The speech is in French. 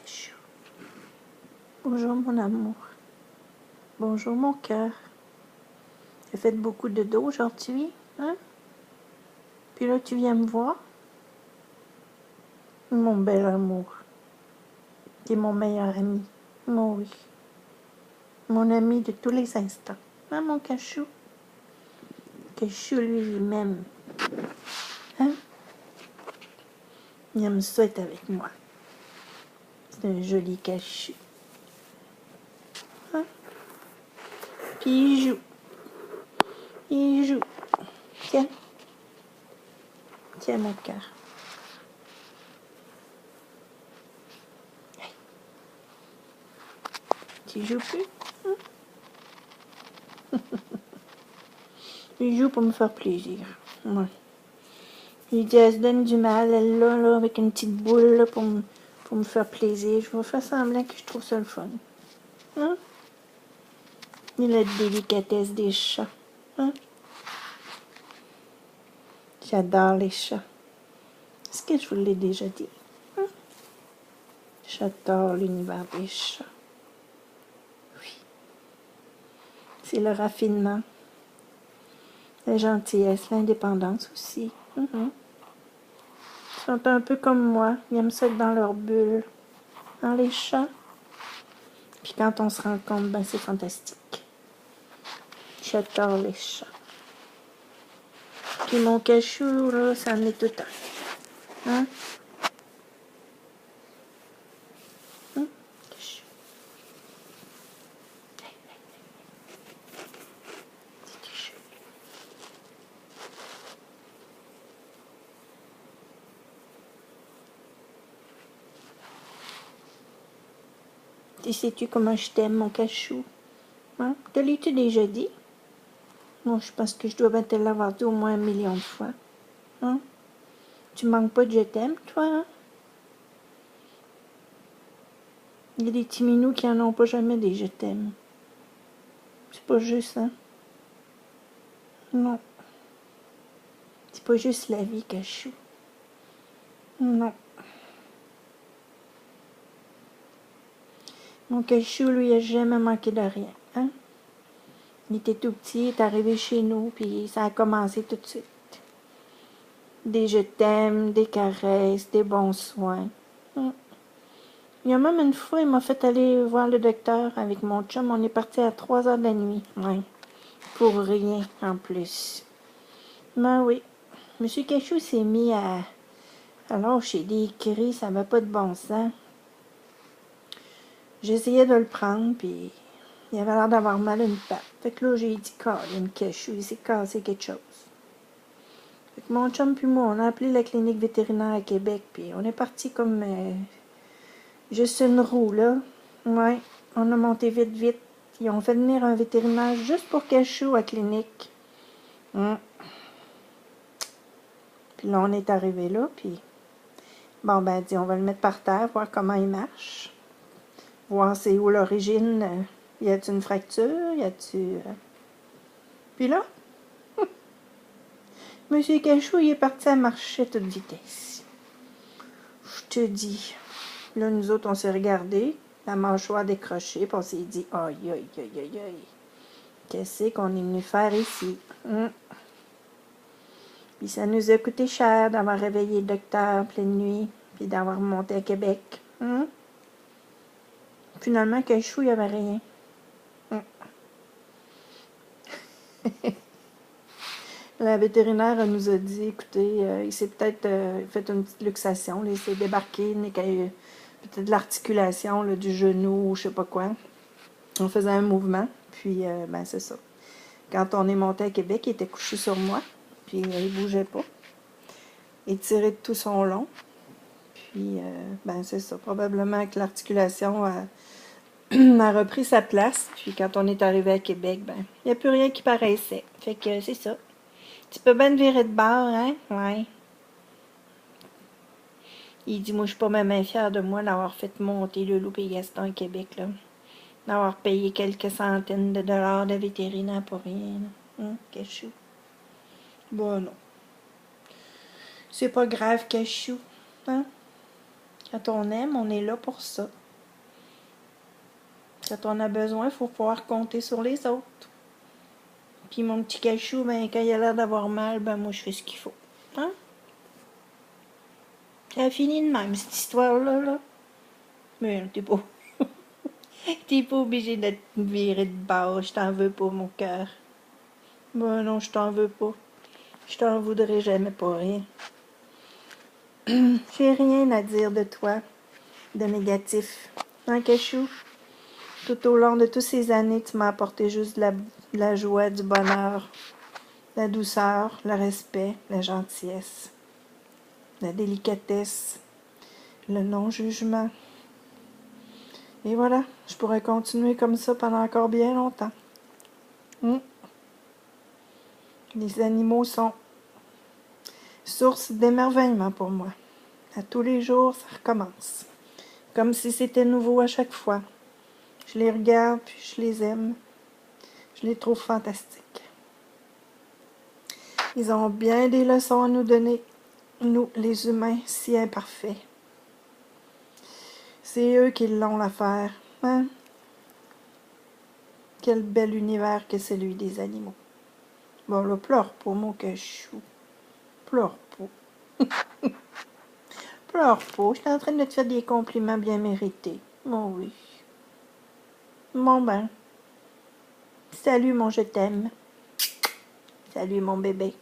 Cachou. Bonjour mon amour. Bonjour mon cœur. Tu as fait beaucoup de dos aujourd'hui, hein? Puis là, tu viens me voir? Mon bel amour. Tu es mon meilleur ami. Moi, oui. Mon ami de tous les instants. Hein, mon cachou? Cachou, lui, il m'aime. Hein? Il aime ça être avec moi. C'est un joli cachou. Hein? Puis il joue. Il joue. Tiens. Tiens, mon cœur. Tu joues plus? Il joue pour me faire plaisir. Ouais. Il dit, elle se donne du mal, elle là, avec une petite boule là, pour me faire plaisir. Je vais faire semblant que je trouve ça le fun. Hein? Et la délicatesse des chats. Hein? J'adore les chats. Est-ce que je vous l'ai déjà dit? Hein? J'adore l'univers des chats. Oui. C'est le raffinement, la gentillesse, l'indépendance aussi. Ils sont un peu comme moi. Ils aiment ça être dans leur bulle. Hein, les chats? Puis quand on se rend compte, ben c'est fantastique. J'adore les chats. Puis mon cachou, là, ça en est tout un. Hein? Cachou. Petit cachou. Tu sais-tu comment je t'aime, mon cachou? Hein? Te l'ai-tu déjà dit? Moi, je pense que je dois bien te l'avoir dit au moins 1 million de fois. Hein? Tu manques pas de je t'aime, toi, hein? Il y a des petits minous qui en ont pas jamais des je t'aime. C'est pas juste, hein? Non. C'est pas juste la vie, cachou. Non. Mon cachou, lui, il a jamais manqué de rien, hein? Il était tout petit, il est arrivé chez nous, puis ça a commencé tout de suite. Des je t'aime, des caresses, des bons soins. Il y a même une fois, il m'a fait aller voir le docteur avec mon chum. On est parti à 3 heures de la nuit. Ouais. Pour rien, en plus. Ben oui. Monsieur Cachou s'est mis à lâcher des cris, ça n'avait pas de bon sens. J'essayais de le prendre, puis il avait l'air d'avoir mal à une patte. Fait que là, j'ai dit, Colin Cachou, il s'est cassé quelque chose. Fait que mon chum puis moi, on a appelé la clinique vétérinaire à Québec, puis on est parti comme juste une roue, là. Ouais, on a monté vite, vite. Ils ont fait venir un vétérinaire juste pour Cachou à la clinique. Puis là, on est arrivé là, puis bon, ben, dit, on va le mettre par terre, voir comment il marche. Voir c'est où l'origine. Y a-t-il une fracture? Y a-t-il... Puis là, Monsieur Cachou, il est parti à marcher à toute vitesse. Je te dis. Là, nous autres, on s'est regardés, la mâchoire décrochée, puis on s'est dit, aïe, aïe, aïe, aïe, aïe. Qu'est-ce qu'on est venu faire ici? Puis ça nous a coûté cher d'avoir réveillé le docteur en pleine nuit, puis d'avoir monté à Québec. Finalement, Cachou, il n'y avait rien. La vétérinaire elle nous a dit, écoutez, il s'est peut-être fait une petite luxation, il s'est débarqué, peut-être de l'articulation du genou ou je sais pas quoi. On faisait un mouvement, puis ben c'est ça. Quand on est monté à Québec, il était couché sur moi, puis il bougeait pas. Il tirait de tout son long. Puis, ben c'est ça. Probablement que l'articulation a repris sa place. Puis quand on est arrivé à Québec, ben il n'y a plus rien qui paraissait. Fait que c'est ça. Tu peux bien te virer de bord, hein? Ouais. Il dit, moi, je suis pas même fière de moi d'avoir fait monter le loup et Gaston à Québec, là. D'avoir payé quelques centaines de dollars de vétérinaire pour rien, là. Cachou. Bon, non. C'est pas grave, Cachou. Hein? Quand on aime, on est là pour ça. Quand on a besoin, il faut pouvoir compter sur les autres. Puis mon petit cachou, ben, quand il a l'air d'avoir mal, ben moi je fais ce qu'il faut. Hein? Ça a fini de même, cette histoire-là, là. Mais t'es pas obligé de te virer de bord. Je t'en veux pas, mon cœur. Ben non, je t'en veux pas. Je t'en voudrais jamais pour rien. J'ai rien à dire de toi, de négatif. Hein, cachou? Tout au long de toutes ces années, tu m'as apporté juste de la joie, du bonheur, la douceur, le respect, la gentillesse, la délicatesse, le non-jugement. Et voilà, je pourrais continuer comme ça pendant encore bien longtemps. Les animaux sont source d'émerveillement pour moi. À tous les jours, ça recommence. Comme si c'était nouveau à chaque fois. Je les regarde, puis je les aime. Je les trouve fantastiques. Ils ont bien des leçons à nous donner, nous, les humains, si imparfaits. C'est eux qui l'ont l'affaire, hein? Quel bel univers que celui des animaux. Bon, là, pleure pas, mon cachou. Pleure pas. Pleure pas, je suis en train de te faire des compliments bien mérités. Oh oui. Bon ben, salut mon je t'aime. Salut mon bébé.